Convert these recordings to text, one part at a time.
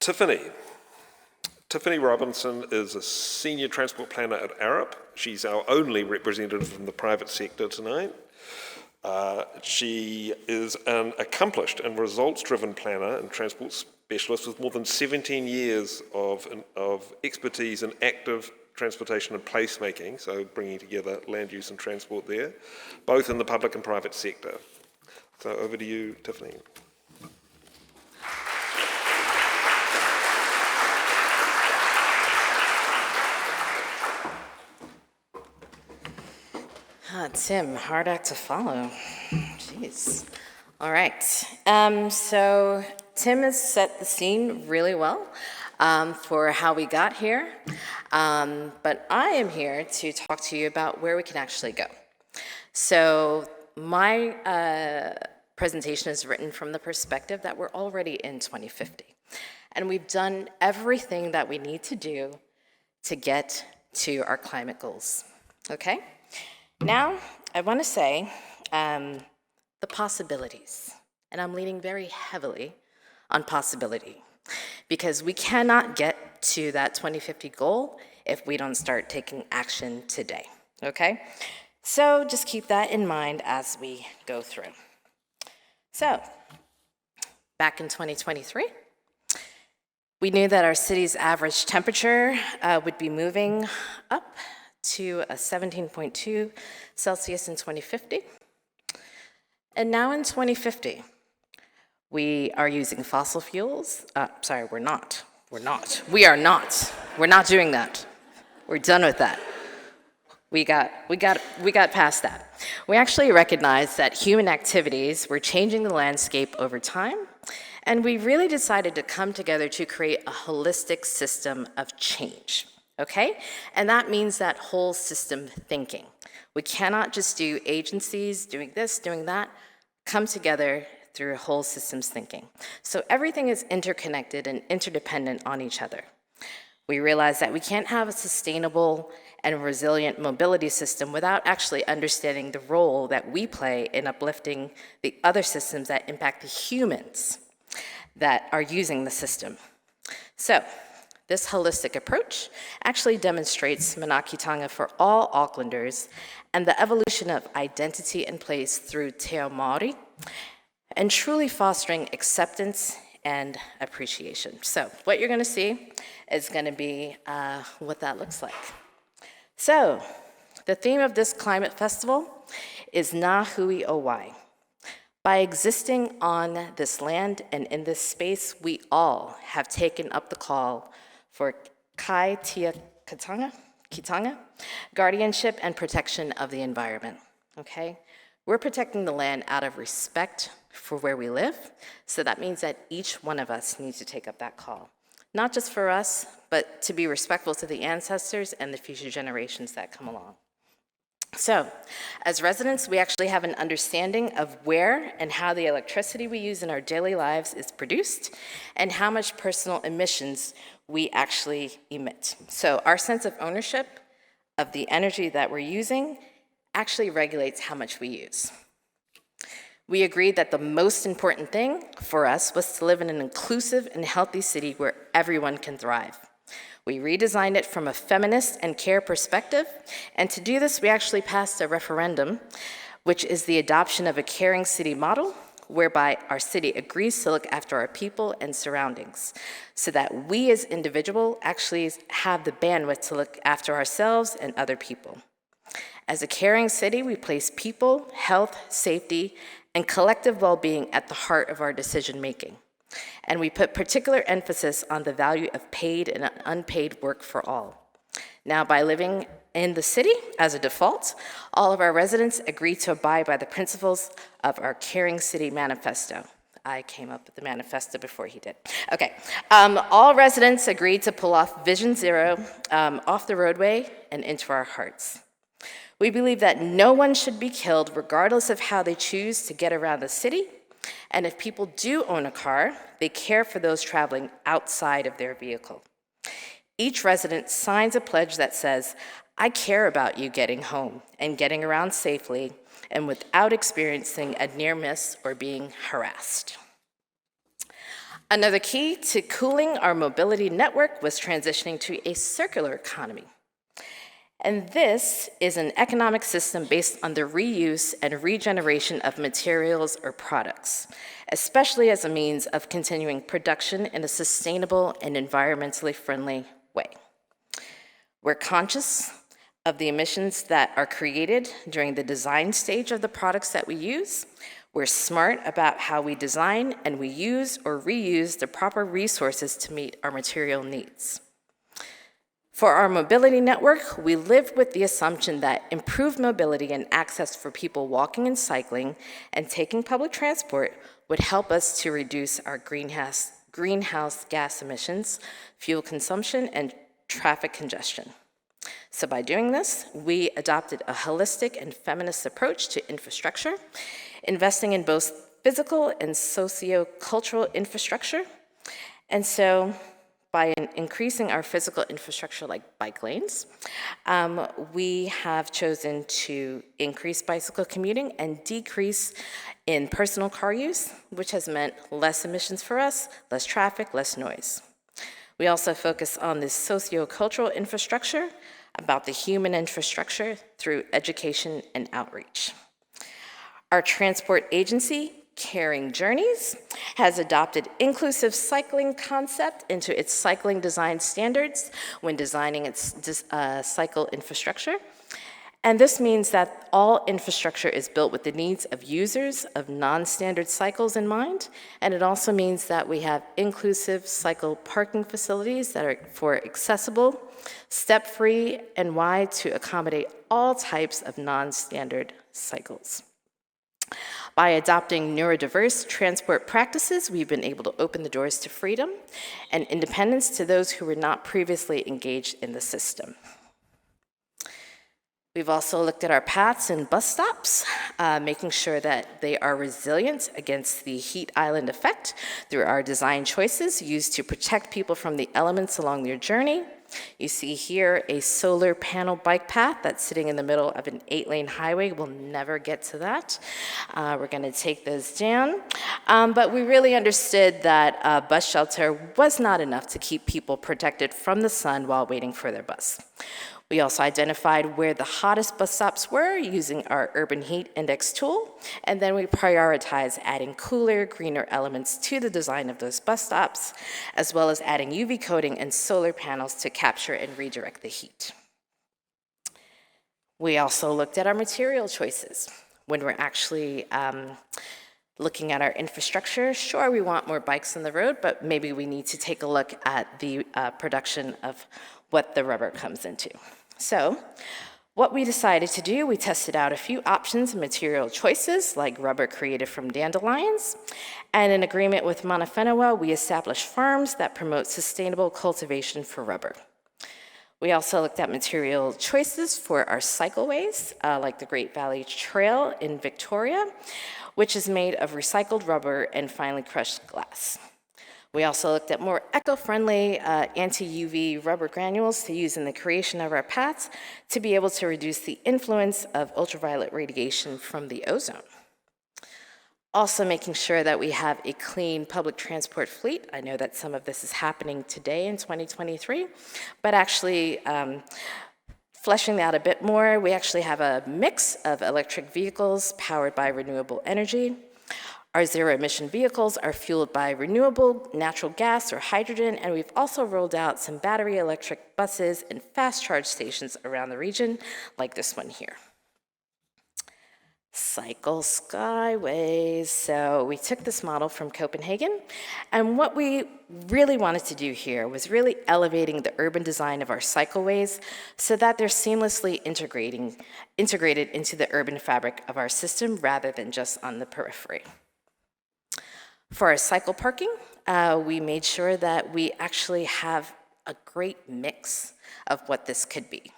Tiffany. Tiffany Robinson is a senior transport planner at Arup. She's our only representative from the private sector tonight. She is an accomplished and results-driven planner and transport specialist with more than 17 years of expertise in active transportation and placemaking, so bringing together land use and transport there, both in the public and private sector. So over to you, Tiffany. Tim, hard act to follow. Jeez. All right. So Tim has set the scene really well for how we got here. But I am here to talk to you about where we can actually go. So my presentation is written from the perspective that we're already in 2050. And we've done everything that we need to do to get to our climate goals. Okay? Now, I want to say the possibilities, and I'm leaning very heavily on possibility, because we cannot get to that 2050 goal if we don't start taking action today, okay? So just keep that in mind as we go through. So, back in 2023, we knew that our city's average temperature would be moving up to a 17.2 Celsius in 2050. And now in 2050, we are using fossil fuels. Sorry, we're not. We are not. We're not doing that. We're done with that. We got past that. We actually recognized that human activities were changing the landscape over time, and we really decided to come together to create a holistic system of change. Okay? And that means that whole system thinking. We cannot just do agencies doing this, doing that, come together through whole systems thinking. So everything is interconnected and interdependent on each other. We realize that we can't have a sustainable and resilient mobility system without actually understanding the role that we play in uplifting the other systems that impact the humans that are using the system. So, this holistic approach actually demonstrates Manaakitanga for all Aucklanders and the evolution of identity and place through Te Ao Māori, and truly fostering acceptance and appreciation. So what you're gonna see is gonna be what that looks like. So the theme of this climate festival is Ngā Hui o Wai. By existing on this land and in this space, we all have taken up the call for Kai Tia Kitanga, guardianship and protection of the environment, okay? We're protecting the land out of respect for where we live, so that means that each one of us needs to take up that call. Not just for us, but to be respectful to the ancestors and the future generations that come along. So, as residents, we actually have an understanding of where and how the electricity we use in our daily lives is produced and how much personal emissions we actually emit. So our sense of ownership of the energy that we're using actually regulates how much we use. We agreed that the most important thing for us was to live in an inclusive and healthy city where everyone can thrive. We redesigned it from a feminist and care perspective, and to do this, we actually passed a referendum, which is the adoption of a caring city model, whereby our city agrees to look after our people and surroundings, so that we as individuals actually have the bandwidth to look after ourselves and other people. As a caring city, we place people, health, safety, and collective well-being at the heart of our decision-making. And we put particular emphasis on the value of paid and unpaid work for all. Now, by living in the city as a default, all of our residents agree to abide by the principles of our Caring City Manifesto. I came up with the manifesto before he did. Okay, all residents agreed to pull off Vision Zero off the roadway and into our hearts. We believe that no one should be killed regardless of how they choose to get around the city. And if people do own a car, they care for those traveling outside of their vehicle. Each resident signs a pledge that says, I care about you getting home and getting around safely and without experiencing a near miss or being harassed. Another key to cooling our mobility network was transitioning to a circular economy. And this is an economic system based on the reuse and regeneration of materials or products, especially as a means of continuing production in a sustainable and environmentally friendly way. We're conscious of the emissions that are created during the design stage of the products that we use. We're smart about how we design, and we use or reuse the proper resources to meet our material needs. For our mobility network, we live with the assumption that improved mobility and access for people walking and cycling and taking public transport would help us to reduce our greenhouse gas emissions, fuel consumption, and traffic congestion. So by doing this, we adopted a holistic and feminist approach to infrastructure, investing in both physical and socio-cultural infrastructure. And so by increasing our physical infrastructure like bike lanes, we have chosen to increase bicycle commuting and decrease in personal car use, which has meant less emissions for us, less traffic, less noise. We also focus on this socio-cultural infrastructure, about the human infrastructure through education and outreach. Our transport agency, Caring Journeys, has adopted inclusive cycling concept into its cycling design standards when designing its cycle infrastructure. And this means that all infrastructure is built with the needs of users of non-standard cycles in mind, and it also means that we have inclusive cycle parking facilities that are for accessible, step-free, and wide to accommodate all types of non-standard cycles. By adopting neurodiverse transport practices, we've been able to open the doors to freedom and independence to those who were not previously engaged in the system. We've also looked at our paths and bus stops, making sure that they are resilient against the heat island effect through our design choices used to protect people from the elements along their journey. You see here a solar panel bike path that's sitting in the middle of an 8-lane highway. We'll never get to that. We're going to take those down. But we really understood that bus shelter was not enough to keep people protected from the sun while waiting for their bus. We also identified where the hottest bus stops were using our Urban Heat Index tool, and then we prioritized adding cooler, greener elements to the design of those bus stops, as well as adding UV coating and solar panels to capture and redirect the heat. We also looked at our material choices. When we're actually looking at our infrastructure, sure, we want more bikes on the road, but maybe we need to take a look at the production of what the rubber comes into. So what we decided to do, we tested out a few options and material choices like rubber created from dandelions. And in agreement with Monofenua, we established farms that promote sustainable cultivation for rubber. We also looked at material choices for our cycleways, like the Great Valley Trail in Victoria, which is made of recycled rubber and finely crushed glass. We also looked at more eco-friendly anti-UV rubber granules to use in the creation of our paths to be able to reduce the influence of ultraviolet radiation from the ozone. Also making sure that we have a clean public transport fleet. I know that some of this is happening today in 2023, but actually fleshing that a bit more, we actually have a mix of electric vehicles powered by renewable energy. Our zero-emission vehicles are fueled by renewable natural gas or hydrogen, and we've also rolled out some battery electric buses and fast charge stations around the region, like this one here. Cycle Skyways. So we took this model from Copenhagen, and what we really wanted to do here was really elevating the urban design of our cycleways so that they're seamlessly integrated into the urban fabric of our system rather than just on the periphery. For our cycle parking, we made sure that we actually have a great mix of what this could be.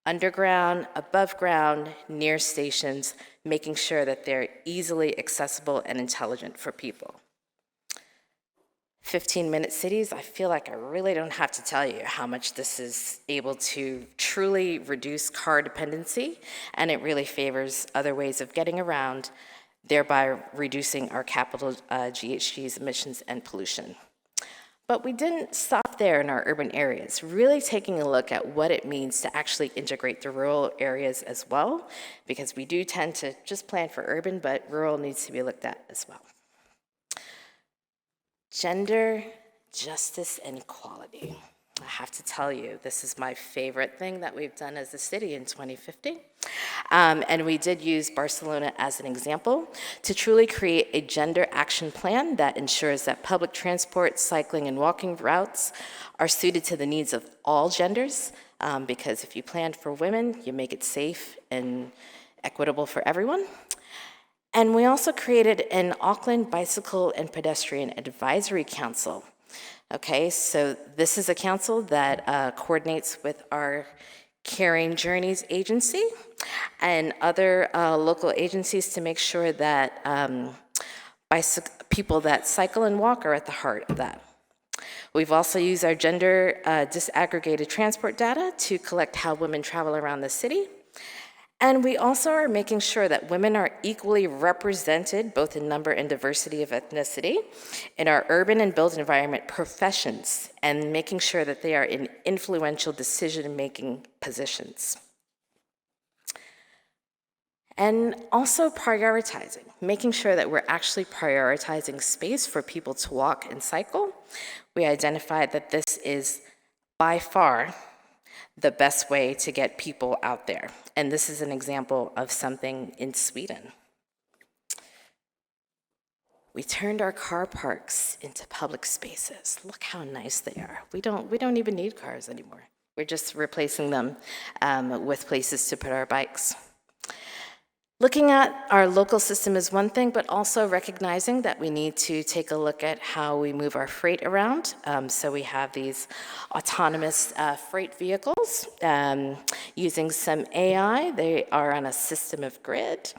Underground, above ground, near stations, making sure that they're easily accessible and intelligent for people. 15-minute cities, I feel like I really don't have to tell you how much this is able to truly reduce car dependency, and it really favors other ways of getting around thereby reducing our capital GHGs emissions and pollution. But we didn't stop there in our urban areas, really taking a look at what it means to actually integrate the rural areas as well, because we do tend to just plan for urban, but rural needs to be looked at as well. Gender, justice, and equality. I have to tell you, this is my favorite thing that we've done as a city in 2015. And we did use Barcelona as an example to truly create a gender action plan that ensures that public transport, cycling, and walking routes are suited to the needs of all genders, because if you plan for women, you make it safe and equitable for everyone. And we also created an Auckland Bicycle and Pedestrian Advisory Council. Okay, so this is a council that coordinates with our Caring Journeys agency and other local agencies to make sure that people that cycle and walk are at the heart of that. We've also used our gender disaggregated transport data to collect how women travel around the city. And we also are making sure that women are equally represented, both in number and diversity of ethnicity, in our urban and built environment professions, and making sure that they are in influential decision-making positions. And also prioritizing, making sure that we're actually prioritizing space for people to walk and cycle. We identified that this is by far the best way to get people out there. And this is an example of something in Sweden. We turned our car parks into public spaces. Look how nice they are. We don't even need cars anymore. We're just replacing them with places to put our bikes. Looking at our local system is one thing, but also recognizing that we need to take a look at how we move our freight around. So we have these autonomous freight vehicles using some AI. They are on a system of grid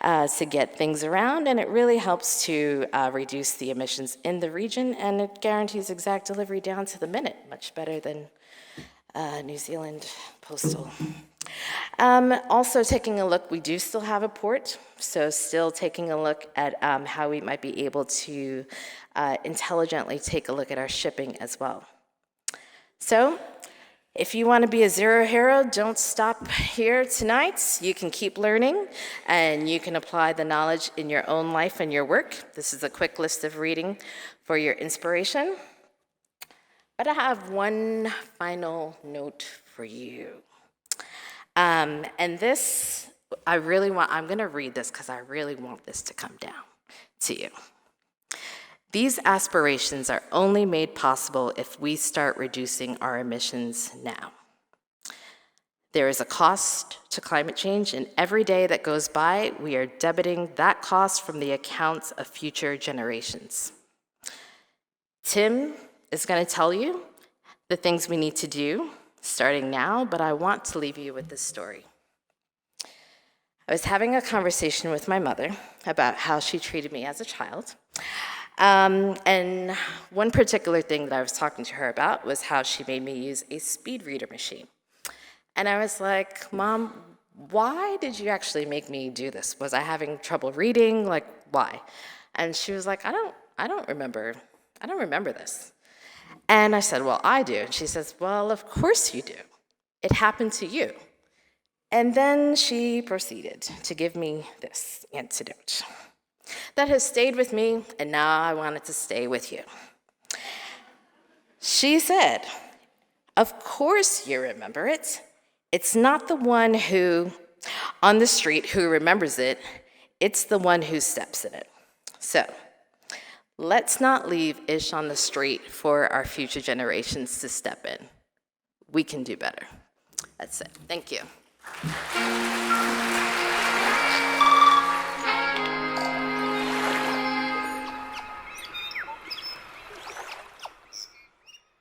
to get things around, and it really helps to reduce the emissions in the region, and it guarantees exact delivery down to the minute, much better than New Zealand Postal. Also taking a look, we do still have a port, so still taking a look at how we might be able to intelligently take a look at our shipping as well. So if you want to be a zero hero, don't stop here tonight. You can keep learning, and you can apply the knowledge in your own life and your work. This is a quick list of reading for your inspiration. But I have one final note for you. And this, I'm going to read this because I really want this to come down to you. These aspirations are only made possible if we start reducing our emissions now. There is a cost to climate change, and every day that goes by, we are debiting that cost from the accounts of future generations. Tim is going to tell you the things we need to do starting now, but I want to leave you with this story. I was having a conversation with my mother about how she treated me as a child. And one particular thing that I was talking to her about was how she made me use a speed reader machine. And I was like, Mom, why did you actually make me do this? Was I having trouble reading? Like, why? And she was like, I don't remember this. And I said, well, I do. And she says, well, of course you do. It happened to you. And then she proceeded to give me this antidote that has stayed with me, and now I want it to stay with you. She said, of course you remember it. It's not the one who, on the street, who remembers it. It's the one who steps in it. So, let's not leave Ish on the street for our future generations to step in. We can do better. That's it. Thank you.